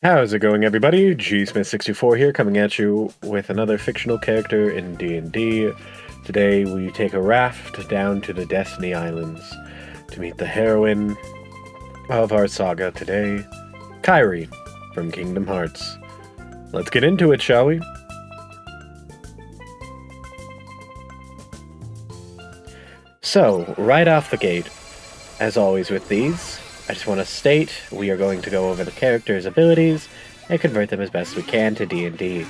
How's it going, everybody? GSmith64 here, coming at you with another fictional character in D&D. Today we take a raft down to the Destiny Islands to meet the heroine of our saga today, Kairi from Kingdom Hearts. Let's get into it, shall we? So, right off the gate, as always with these, I just want to state we are going to go over the character's abilities and convert them as best we can to D&D.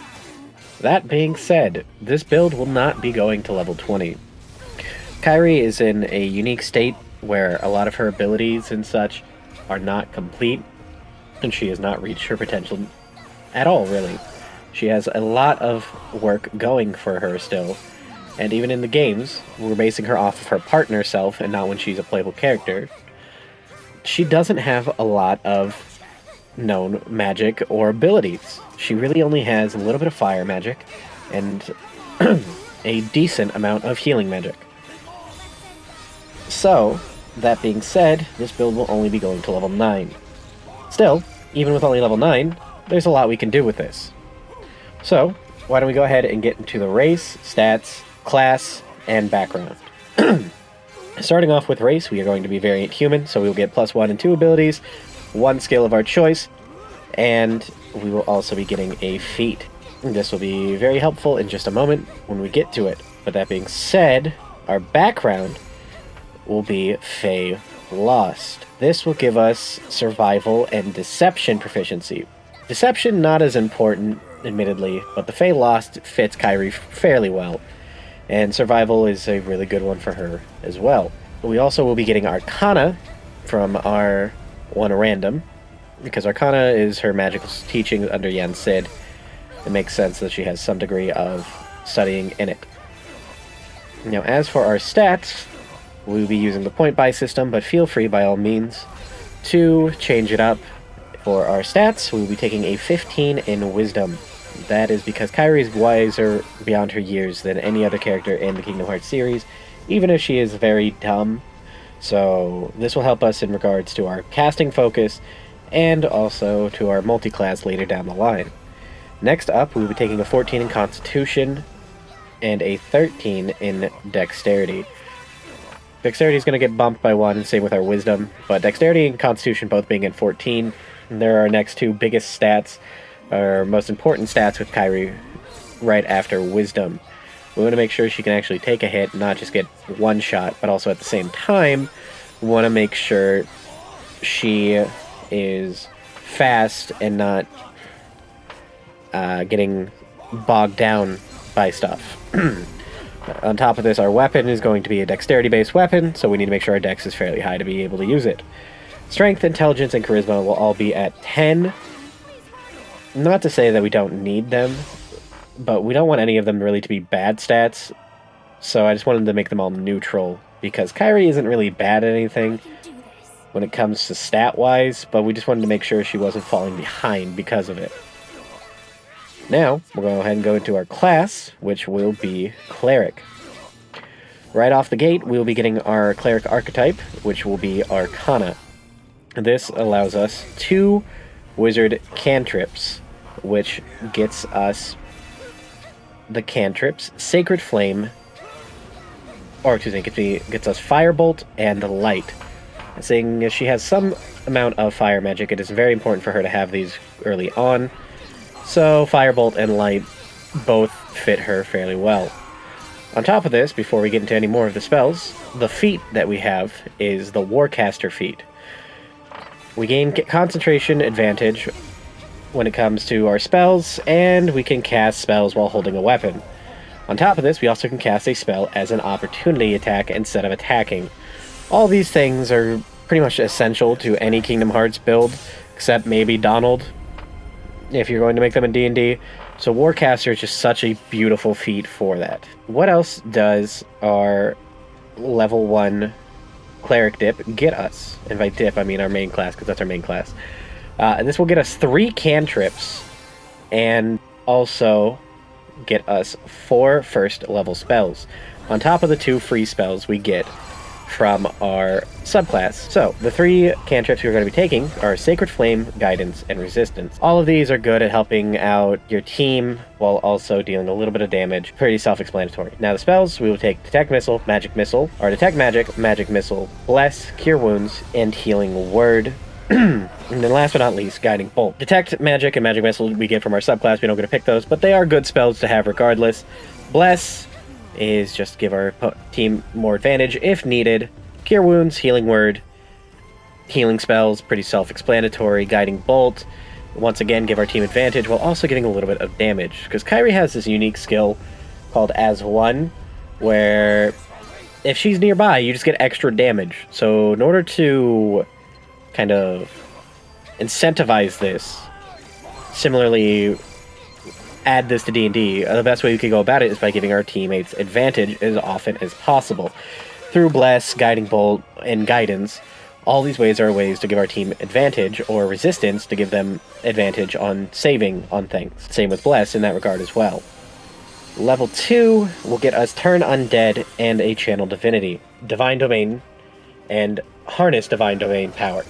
That being said, this build will not be going to level 20. Kairi is in a unique state where a lot of her abilities and such are not complete, and she has not reached her potential at all, really. She has a lot of work going for her still, and even in the games, we're basing her off of her partner self and not when she's a playable character. She doesn't have a lot of known magic or abilities. She really only has a little bit of fire magic and a decent amount of healing magic. So, that being said, this build will only be going to level 9. Still, even with only level 9, there's a lot we can do with this. So, why don't we go ahead and get into the race, stats, class, and background. Starting off with race, we are going to be variant human, so we will get +1 and 2 abilities, 1 skill of our choice, and we will also be getting a feat. This will be very helpful in just a moment when we get to it. But that being said, our background will be Fey Lost. This will give us survival and deception proficiency. Deception not as important, admittedly, but the Fey Lost fits Kairi fairly well. And survival is a really good one for her as well. We also will be getting Arcana from our one random, because Arcana is her magical teaching under Yen Sid. It makes sense that she has some degree of studying in it. Now, as for our stats, we will be using the point buy system, but feel free by all means to change it up. For our stats, we will be taking a 15 in Wisdom. That is because Kairi is wiser beyond her years than any other character in the Kingdom Hearts series, even if she is very dumb. So this will help us in regards to our casting focus and also to our multi-class later down the line. Next up, we will be taking a 14 in Constitution and a 13 in Dexterity. Dexterity is going to get bumped by 1, same with our Wisdom, but Dexterity and Constitution both being at 14. And they're our next two biggest stats, our most important stats with Kairi right after Wisdom. We want to make sure she can actually take a hit, not just get one shot, but also at the same time, we want to make sure she is fast and not getting bogged down by stuff. On top of this, our weapon is going to be a dexterity-based weapon, so we need to make sure our dex is fairly high to be able to use it. Strength, intelligence, and charisma will all be at 10. Not to say that we don't need them, but we don't want any of them really to be bad stats, so I just wanted to make them all neutral, because Kairi isn't really bad at anything when it comes to stat-wise, but we just wanted to make sure she wasn't falling behind because of it. Now, we'll go ahead and go into our class, which will be Cleric. Right off the gate, we'll be getting our Cleric archetype, which will be Arcana. This allows us 2 Wizard cantrips, which gets us the cantrips Sacred Flame, or excuse me, gets us Firebolt and Light. Seeing as she has some amount of fire magic, it is very important for her to have these early on, so Firebolt and Light both fit her fairly well. On top of this, before we get into any more of the spells, the feat that we have is the Warcaster feat. We gain concentration advantage when it comes to our spells, and we can cast spells while holding a weapon. On top of this, we also can cast a spell as an opportunity attack instead of attacking. All these things are pretty much essential to any Kingdom Hearts build, except maybe Donald, if you're going to make them in D&D. So Warcaster is just such a beautiful feat for that. What else does our level 1 Cleric Dip get us? And by Dip, I mean our main class, because that's our main class. And this will get us 3 cantrips, and also get us 4 first level spells. On top of the 2 free spells, we get from our subclass. So, the 3 cantrips we're going to be taking are Sacred Flame, Guidance, and Resistance. All of these are good at helping out your team while also dealing a little bit of damage. Pretty self-explanatory. Now the spells, we will take Detect Missile, Magic Missile, or Detect Magic, Magic Missile, Bless, Cure Wounds, and Healing Word. And then last but not least, Guiding Bolt. Detect Magic and Magic Missile we get from our subclass, we don't get to pick those, but they are good spells to have regardless. Bless is just to give our team more advantage if needed. Cure Wounds, Healing Word, healing spells, pretty self-explanatory. Guiding Bolt, once again, give our team advantage while also getting a little bit of damage. Because Kairi has this unique skill called As One, where if she's nearby, you just get extra damage. So in order to kind of incentivize this, similarly add this to D&D, the best way we could go about it is by giving our teammates advantage as often as possible. Through Bless, Guiding Bolt, and Guidance, all these ways are ways to give our team advantage, or resistance to give them advantage on saving on things. Same with Bless in that regard as well. Level 2 will get us Turn Undead and a Channel Divinity, Divine Domain, and Harness Divine Domain power.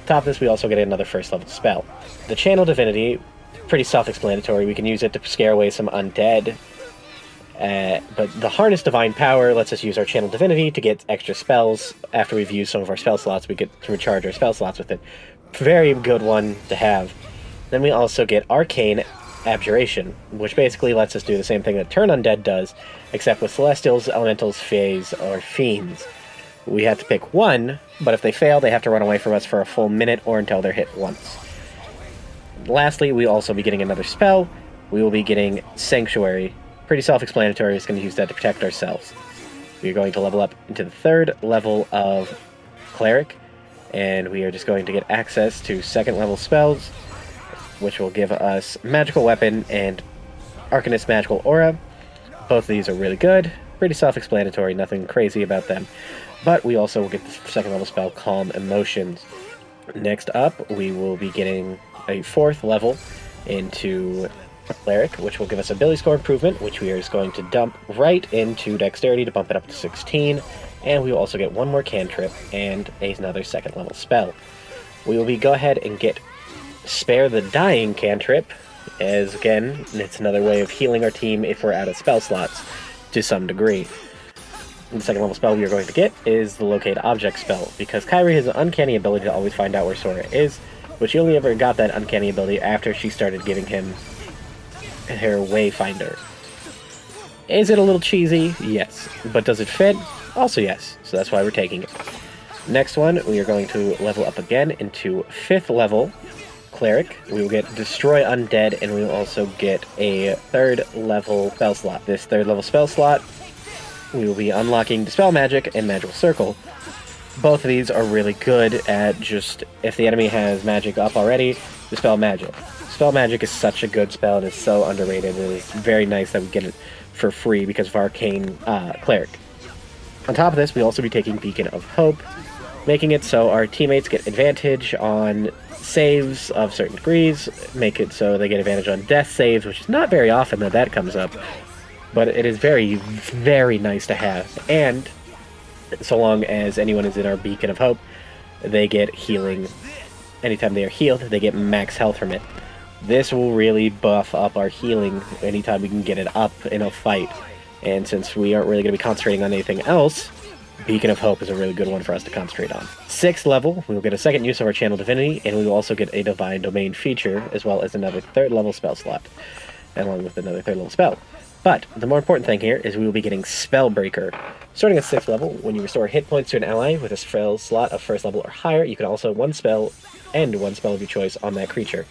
Top of this, we also get another first level spell. The Channel Divinity, pretty self-explanatory. We can use it to scare away some undead. But the Harness Divine Power lets us use our Channel Divinity to get extra spells. After we've used some of our spell slots, we get to recharge our spell slots with it. Very good one to have. Then we also get Arcane Abjuration, which basically lets us do the same thing that Turn Undead does, except with Celestials, Elementals, Fays, or Fiends. We have to pick one, but if they fail, they have to run away from us for a full minute or until they're hit once. Lastly, we'll also be getting another spell. We will be getting Sanctuary. Pretty self-explanatory. We're just going to use that to protect ourselves. We're going to level up into the 3rd level of Cleric, and we are just going to get access to 2nd level spells, which will give us Magical Weapon and Arcanist Magical Aura. Both of these are really good. Pretty self-explanatory. Nothing crazy about them. But we also will get the 2nd level spell, Calm Emotions. Next up, we will be getting a 4th level into Cleric, which will give us ability score improvement, which we are just going to dump right into Dexterity to bump it up to 16, and we will also get one more cantrip and another 2nd level spell. We will go ahead and get Spare the Dying cantrip, as again, it's another way of healing our team if we're out of spell slots to some degree. And the 2nd level spell we are going to get is the Locate Object spell, because Kairi has an uncanny ability to always find out where Sora is, but she only ever got that uncanny ability after she started giving him her Wayfinder. Is it a little cheesy? Yes. But does it fit? Also yes. So that's why we're taking it. Next one, we are going to level up again into 5th level Cleric. We will get Destroy Undead, and we will also get a 3rd level spell slot. This 3rd level spell slot, we will be unlocking Dispel Magic and Magical Circle. Both of these are really good at just, if the enemy has magic up already, Dispel Magic. Dispel Magic is such a good spell, and it's so underrated, and it's very nice that we get it for free because of Arcane Cleric. On top of this, we'll also be taking Beacon of Hope, making it so our teammates get advantage on saves of certain degrees, make it so they get advantage on death saves, which is not very often that comes up, but it is very, very nice to have. And so long as anyone is in our Beacon of Hope, they get healing. Anytime they are healed, they get max health from it. This will really buff up our healing anytime we can get it up in a fight. And since we aren't really going to be concentrating on anything else, Beacon of Hope is a really good one for us to concentrate on. 6th level, we will get a 2nd use of our Channel Divinity, and we will also get a Divine Domain feature, as well as another 3rd level spell slot, along with another 3rd level spell. But the more important thing here is we will be getting Spellbreaker. Starting at 6th level, when you restore hit points to an ally with a spell slot of 1st level or higher, you can also one spell of your choice on that creature.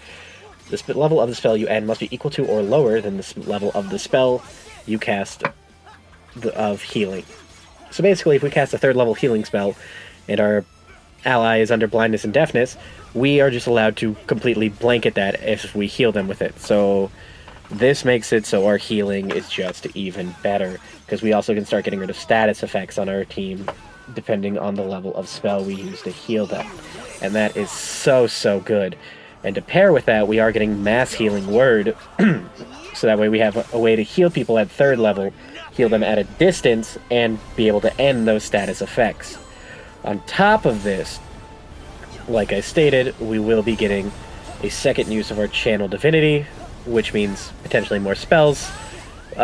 The level of the spell you end must be equal to or lower than the level of the spell you cast of healing. So basically, if we cast a 3rd level healing spell and our ally is under blindness and deafness, we are just allowed to completely blanket that if we heal them with it. So this makes it so our healing is just even better, because we also can start getting rid of status effects on our team depending on the level of spell we use to heal them. And that is so, so good. And to pair with that, we are getting Mass Healing Word, so that way we have a way to heal people at 3rd level, heal them at a distance, and be able to end those status effects. On top of this, like I stated, we will be getting a second use of our Channel Divinity, which means potentially more spells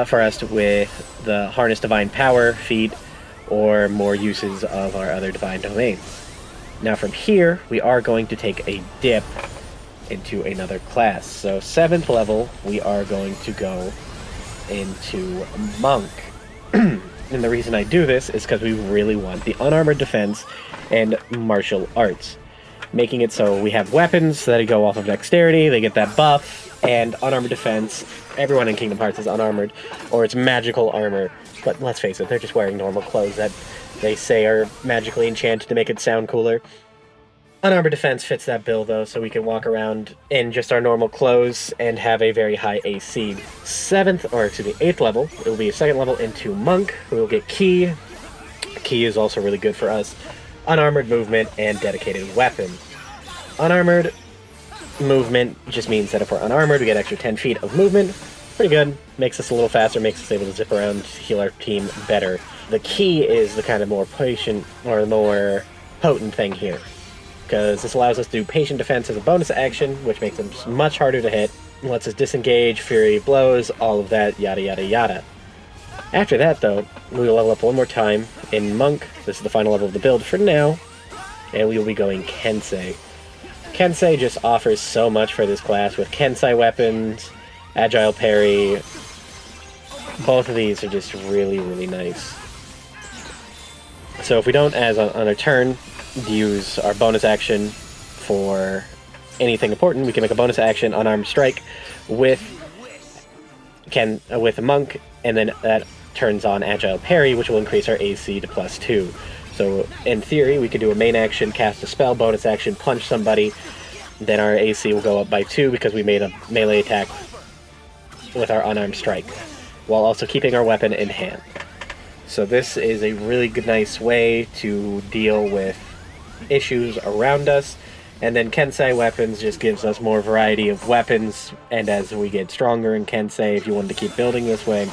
for us with the Harness Divine Power feat, or more uses of our other Divine Domains. Now from here, we are going to take a dip into another class. So 7th level, we are going to go into Monk. And the reason I do this is because we really want the unarmored defense and martial arts, making it so we have weapons that go off of dexterity, they get that buff, and unarmored defense. Everyone in Kingdom Hearts is unarmored, or it's magical armor, but let's face it, they're just wearing normal clothes that they say are magically enchanted to make it sound cooler. Unarmored defense fits that bill, though, so we can walk around in just our normal clothes and have a very high AC. 8th level, it will be a 2nd level into Monk. We will get Ki. Ki is also really good for us. Unarmored movement and dedicated weapon. Unarmored movement just means that if we're unarmored, we get extra 10 feet of movement. Pretty good. Makes us a little faster, makes us able to zip around, heal our team better. The Ki is the kind of more patient, or more potent thing here, because this allows us to do patient defense as a bonus action, which makes them much harder to hit, lets us disengage, fury blows, all of that, yada yada yada. After that, though, we will level up one more time in Monk. This is the final level of the build for now, and we will be going Kensei. Kensei just offers so much for this class with Kensei Weapons, Agile Parry. Both of these are just really, really nice. So if we don't, as on a turn, use our bonus action for anything important, we can make a bonus action unarmed strike with Monk, and then that turns on Agile Parry, which will increase our AC to +2. So in theory, we could do a main action, cast a spell, bonus action, punch somebody, then our AC will go up by 2 because we made a melee attack with our unarmed strike, while also keeping our weapon in hand. So this is a really good, nice way to deal with issues around us. And then Kensei Weapons just gives us more variety of weapons, and as we get stronger in Kensei, if you wanted to keep building this way,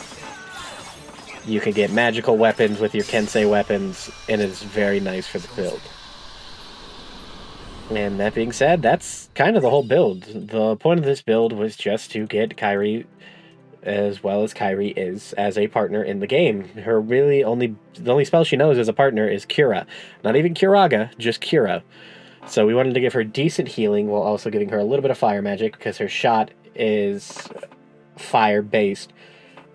you can get magical weapons with your Kensei Weapons, and it's very nice for the build. And that being said, that's kind of the whole build. The point of this build was just to get Kairi as well as Kairi is as a partner in the game. Her the only spell she knows as a partner is Cura. Not even Curaga, just Cura. So we wanted to give her decent healing while also giving her a little bit of fire magic, because her shot is fire-based,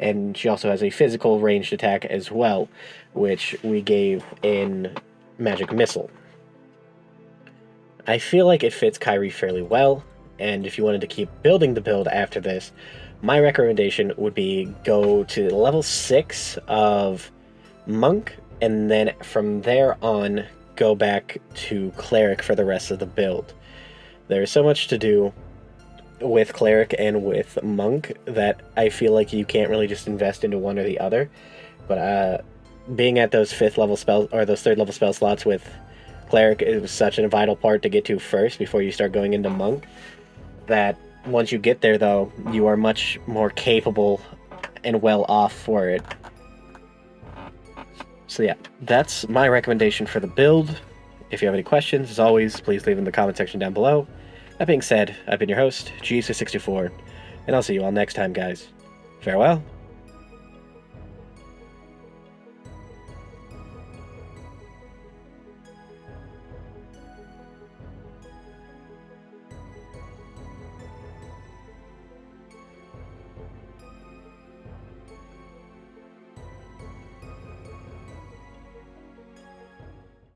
and she also has a physical ranged attack as well, which we gave in Magic Missile. I feel like it fits Kairi fairly well, and if you wanted to keep building the build after this, my recommendation would be go to level 6 of Monk, and then from there on, go back to Cleric for the rest of the build. There's so much to do with Cleric and with Monk that I feel like you can't really just invest into one or the other. But being at those 5th level spells, or those 3rd level spell slots with Cleric, is such a vital part to get to first before you start going into Monk, that once you get there, though, you are much more capable and well off for it. So yeah, that's my recommendation for the build. If you have any questions, as always, please leave them in the comment section down below. That being said, I've been your host, Jesus64, and I'll see you all next time, guys. Farewell.